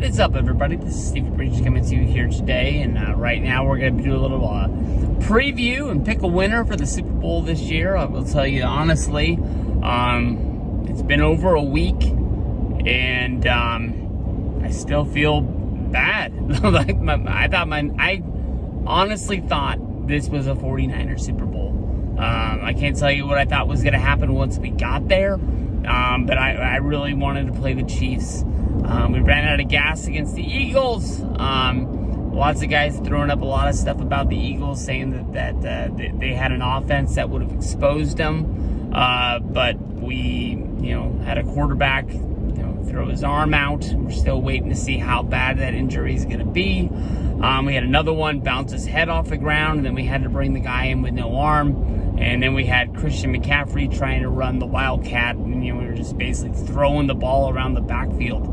What is up, everybody? This is Steve Breach coming to you here today, and right now we're going to do a little preview and pick a winner for the Super Bowl this year. I will tell you honestly, it's been over a week, and I still feel bad. I honestly thought this was a 49ers Super Bowl. I can't tell you what I thought was going to happen once we got there, but I really wanted to play the Chiefs. We ran out of gas against the Eagles. Lots of guys throwing up a lot of stuff about the Eagles, saying that they had an offense that would have exposed them. But we, had a quarterback, throw his arm out. We're still waiting to see how bad that injury is going to be. We had another one bounce his head off the ground, and then we had to bring the guy in with no arm. And then we had Christian McCaffrey trying to run the Wildcat, and we were just basically throwing the ball around the backfield,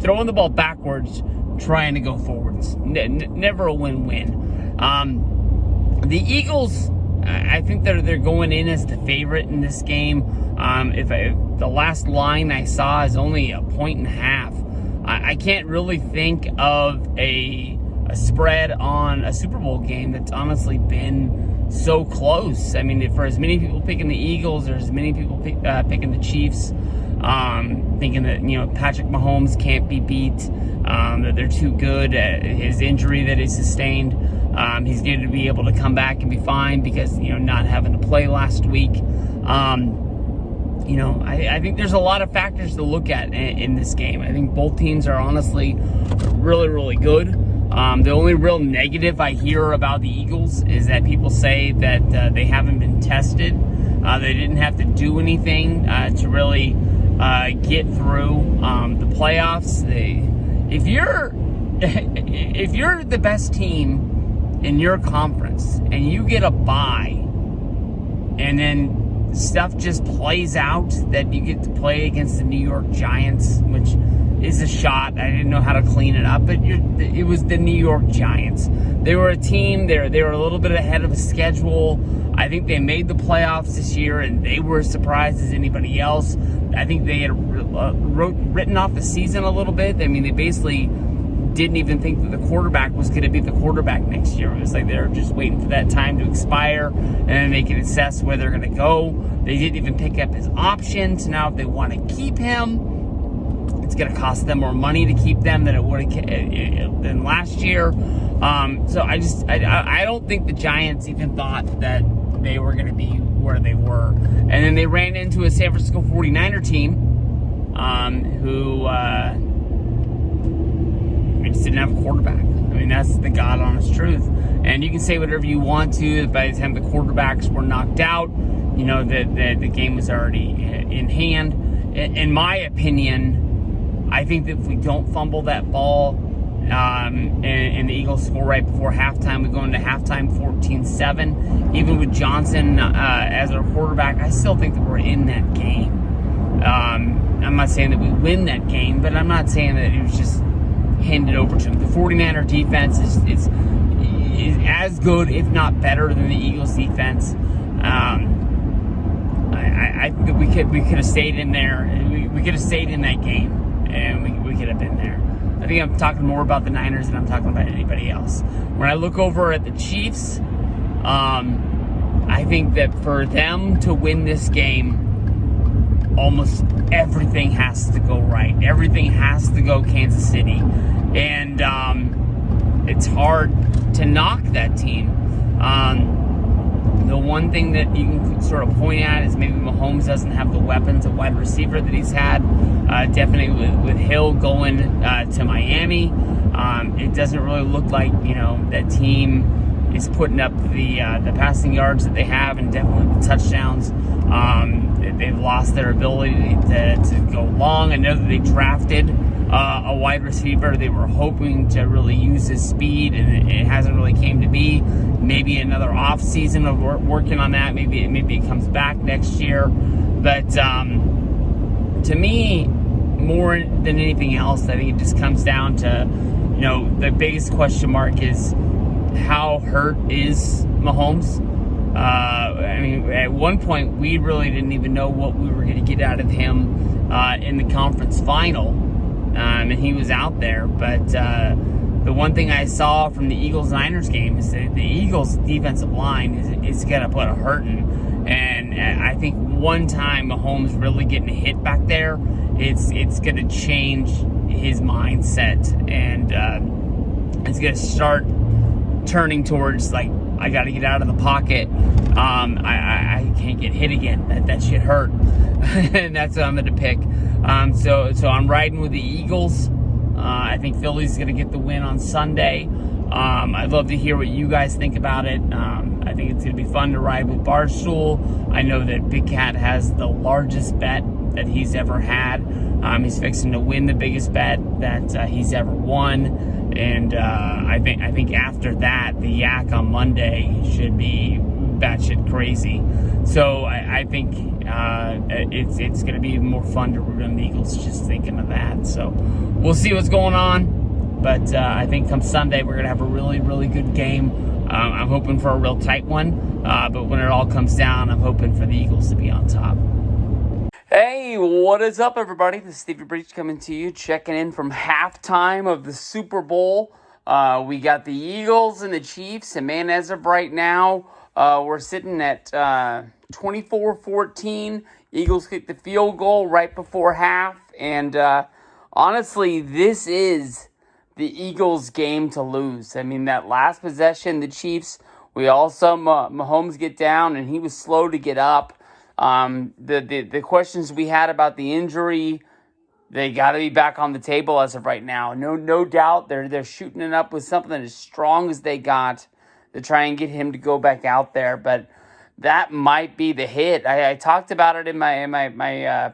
throwing the ball backwards, trying to go forwards. Never a win-win. The Eagles, I think they're going in as the favorite in this game. If the last line I saw is only 1.5, I can't really think of a spread on a Super Bowl game that's honestly been so close. I mean, for as many people picking the Eagles or as many people picking the Chiefs, thinking that Patrick Mahomes can't be beat, that they're too good. His injury that he sustained, he's going to be able to come back and be fine because not having to play last week. I think there's a lot of factors to look at in this game. I think both teams are honestly really, really good. The only real negative I hear about the Eagles is that people say that they haven't been tested. They didn't have to do anything to really get through the playoffs. If you're the best team in your conference and you get a bye, and then stuff just plays out that you get to play against the New York Giants, which is a shot. I didn't know how to clean it up, but it was the New York Giants. They were a team. They were a little bit ahead of a schedule. I think they made the playoffs this year, and they were as surprised as anybody else. I think they had written off the season a little bit. I mean, they basically didn't even think that the quarterback was going to be the quarterback next year. It was like they were just waiting for that time to expire, and then they can assess where they're going to go. They didn't even pick up his options. Now, if they want to keep him, it's going to cost them more money to keep them than it would have than last year. So I don't think the Giants even thought that they were going to be where they were. And then they ran into a San Francisco 49er team who just didn't have a quarterback. I mean, that's the God honest truth. And you can say whatever you want to. By the time the quarterbacks were knocked out, the game was already in hand. In my opinion, I think that if we don't fumble that ball and the Eagles score right before halftime, we go into halftime 14-7. Even with Johnson as our quarterback, I still think that we're in that game. I'm not saying that we win that game, but I'm not saying that it was just handed over to them. The 49er defense is as good, if not better, than the Eagles defense. I think that we could have stayed in there. We could have stayed in that game, and we could have been there. I think I'm talking more about the Niners than I'm talking about anybody else. When I look over at the Chiefs, I think that for them to win this game, almost everything has to go right. Everything has to go Kansas City. And it's hard to knock that team. The one thing that you can sort of point at is maybe Mahomes doesn't have the weapons at wide receiver that he's had. Definitely with Hill going to Miami, it doesn't really look like that team is putting up the passing yards that they have, and definitely the touchdowns. They've lost their ability to go long. I know that they drafted a wide receiver. They were hoping to really use his speed, and it hasn't really came to be. Maybe another off season of working on that. Maybe it comes back next year. But to me, more than anything else, I think it just comes down to the biggest question mark is how hurt is Mahomes. I mean, at one point, we really didn't even know what we were going to get out of him in the conference final. and he was out there. But the one thing I saw from the Eagles-Niners game is that the Eagles' defensive line is going to put a hurting. And I think one time Mahomes really getting hit back there, it's going to change his mindset. And it's going to start turning towards, like, I got to get out of the pocket. I can't get hit again. That shit hurt. And that's what I'm going to pick. So I'm riding with the Eagles. I think Philly's going to get the win on Sunday. I'd love to hear what you guys think about it. I think it's going to be fun to ride with Barstool. I know that Big Cat has the largest bet that he's ever had. He's fixing to win the biggest bet that he's ever won. And I think after that, the yak on Monday should be batshit crazy. So I think it's going to be even more fun to root on the Eagles just thinking of that. So we'll see what's going on. But I think come Sunday, we're going to have a really, really good game. I'm hoping for a real tight one. But when it all comes down, I'm hoping for the Eagles to be on top. Hey, what is up, everybody? This is Stevie Breach coming to you, checking in from halftime of the Super Bowl. We got the Eagles and the Chiefs, and man, as of right now, we're sitting at 24-14. Eagles kicked the field goal right before half, and honestly, this is the Eagles' game to lose. I mean, that last possession, the Chiefs, we all saw Mahomes get down, and he was slow to get up. The questions we had about the injury, they got to be back on the table as of right now. No doubt they're shooting it up with something as strong as they got to try and get him to go back out there. But that might be the hit. I talked about it in my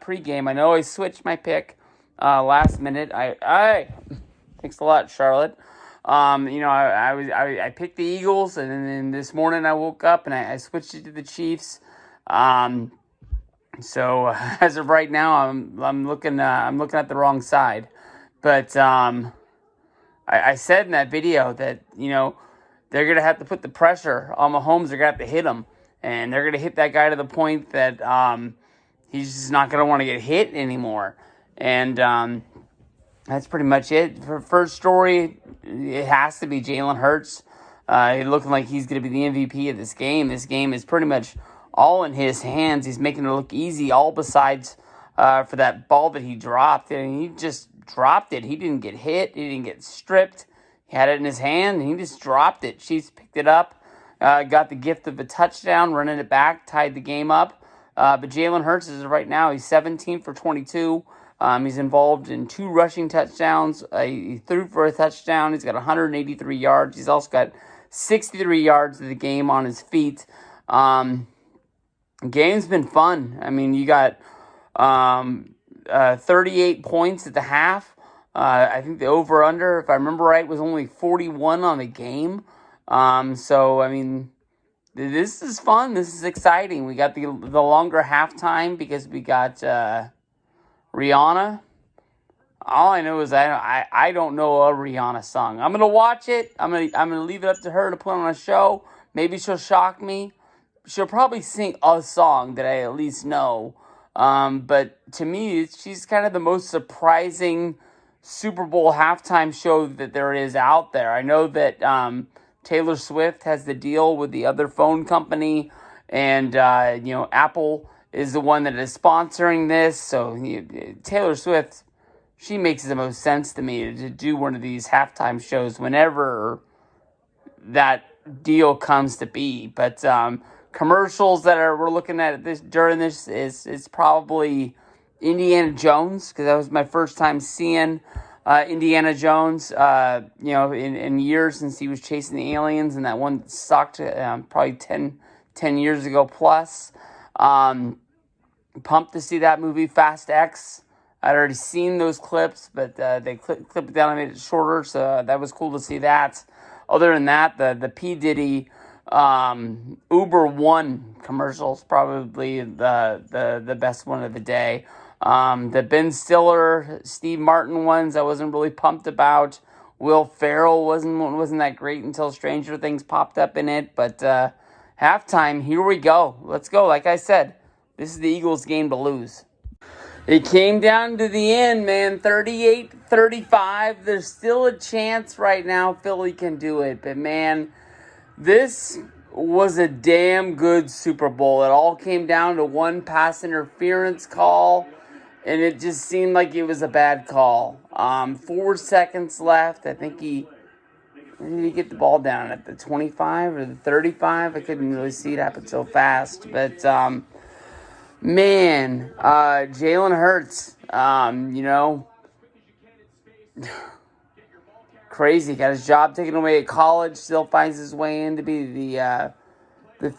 pregame. I know I switched my pick last minute. Thanks a lot, Charlotte. I picked the Eagles, and then this morning I woke up and I switched it to the Chiefs. So as of right now, I'm looking at the wrong side. But I said in that video that they're gonna have to put the pressure on Mahomes. They're gonna have to hit him, and they're gonna hit that guy to the point that he's just not gonna want to get hit anymore. And that's pretty much it. For first story, it has to be Jalen Hurts. Looking like he's going to be the MVP of this game. This game is pretty much all in his hands. He's making it look easy, all besides for that ball that he dropped. And he just dropped it. He didn't get hit. He didn't get stripped. He had it in his hand, and he just dropped it. Chiefs picked it up, got the gift of a touchdown, running it back, tied the game up. But Jalen Hurts is right now, he's 17 for 22. He's involved in 2 rushing touchdowns. He threw for a touchdown. He's got 183 yards. He's also got 63 yards of the game on his feet. Game's been fun. I mean, you got 38 points at the half. I think the over-under, if I remember right, was only 41 on the game. So, I mean, this is fun. This is exciting. We got the longer halftime because we got Rihanna. All I know is I don't know a Rihanna song. I'm gonna watch it. I'm gonna leave it up to her to put on a show. Maybe she'll shock me. She'll probably sing a song that I at least know. But to me, she's kind of the most surprising Super Bowl halftime show that there is out there. I know that Taylor Swift has the deal with the other phone company, and Apple is the one that is sponsoring this. So Taylor Swift, she makes the most sense to me to do one of these halftime shows whenever that deal comes to be. But commercials that we're looking at during this is probably Indiana Jones, because that was my first time seeing Indiana Jones. In years since he was chasing the aliens, and that one sucked. Probably 10 years ago plus. Pumped to see that movie, Fast X. I'd already seen those clips, but they clipped it down and made it shorter, so that was cool to see that. Other than that, the P. Diddy Uber One commercial is probably the best one of the day. The Ben Stiller, Steve Martin ones I wasn't really pumped about. Will Ferrell wasn't that great until Stranger Things popped up in it. But halftime, here we go. Let's go. Like I said, this is the Eagles' game to lose. It came down to the end, man. 38-35. There's still a chance right now Philly can do it. But, man, this was a damn good Super Bowl. It all came down to one pass interference call, and it just seemed like it was a bad call. 4 seconds left. I think where did he get the ball down? At the 25 or the 35? I couldn't really see it happen so fast. But, man, Jalen Hurts, crazy. Got his job taken away at college. Still finds his way in to be the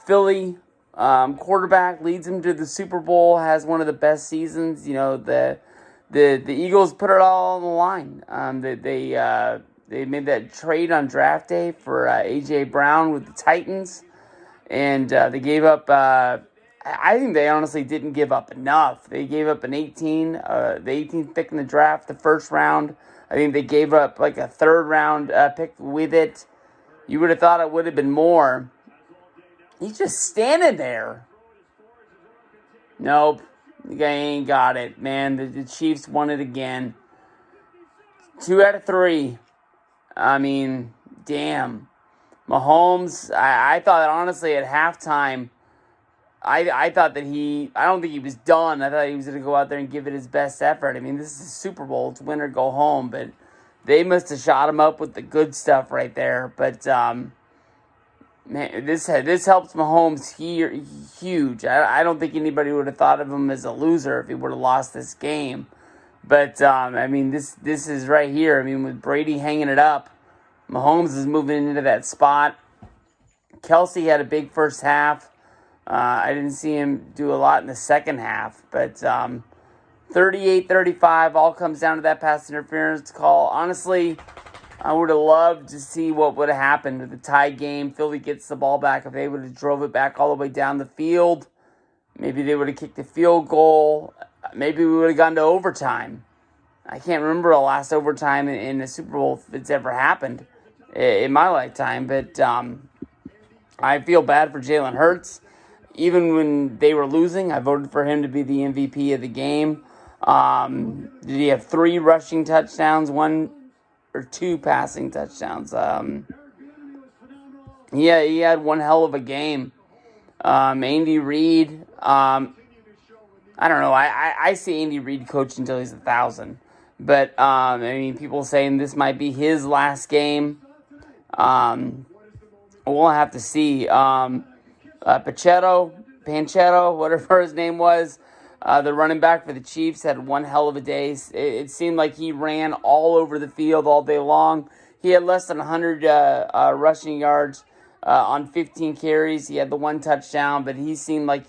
Philly quarterback. Leads him to the Super Bowl. Has one of the best seasons. The Eagles put it all on the line. They made that trade on draft day for A.J. Brown with the Titans, and they gave up. I think they honestly didn't give up enough. They gave up the 18th pick in the draft, the first round. I think they gave up like a third round pick with it. You would have thought it would have been more. He's just standing there. Nope. The guy ain't got it, man. The Chiefs won it again. 2 out of 3. I mean, damn. Mahomes, I thought honestly at halftime, I thought that I don't think he was done. I thought he was going to go out there and give it his best effort. I mean, this is a Super Bowl. It's win or go home. But they must have shot him up with the good stuff right there. But, man, this helps Mahomes huge. I don't think anybody would have thought of him as a loser if he would have lost this game. But, I mean, this is right here. I mean, with Brady hanging it up, Mahomes is moving into that spot. Kelsey had a big first half. I didn't see him do a lot in the second half, but 38-35 all comes down to that pass interference call. Honestly, I would have loved to see what would have happened to the tie game. Philly gets the ball back. If they would have drove it back all the way down the field, maybe they would have kicked a field goal. Maybe we would have gone to overtime. I can't remember the last overtime in the Super Bowl if it's ever happened in my lifetime, but I feel bad for Jalen Hurts. Even when they were losing, I voted for him to be the MVP of the game. Did he have 3 rushing touchdowns, 1 or 2 passing touchdowns? Yeah, he had one hell of a game. Andy Reid, I don't know. I see Andy Reid coach until he's 1,000. But, I mean, people saying this might be his last game. We'll have to see. Panchetto, whatever his name was, the running back for the Chiefs, had one hell of a day. It seemed like he ran all over the field all day long. He had less than 100 rushing yards on 15 carries. He had the 1 touchdown, but he seemed like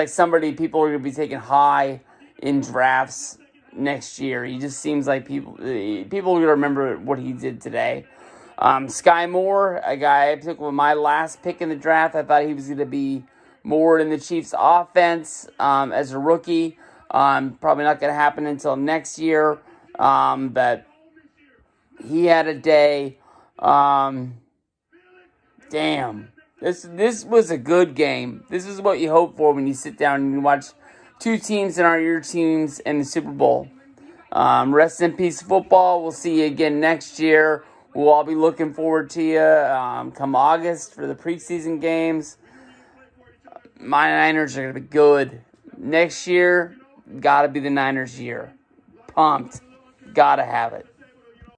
somebody people are going to be taking high in drafts next year. He just seems like people are going to remember what he did today. Sky Moore, a guy I took with my last pick in the draft. I thought he was going to be more in the Chiefs' offense as a rookie. Probably not going to happen until next year. But he had a day. Damn. This was a good game. This is what you hope for when you sit down and you watch 2 teams that aren't your teams in the Super Bowl. Rest in peace, football. We'll see you again next year. We'll all be looking forward to you come August for the preseason games. My Niners are going to be good. Next year, got to be the Niners' year. Pumped. Got to have it.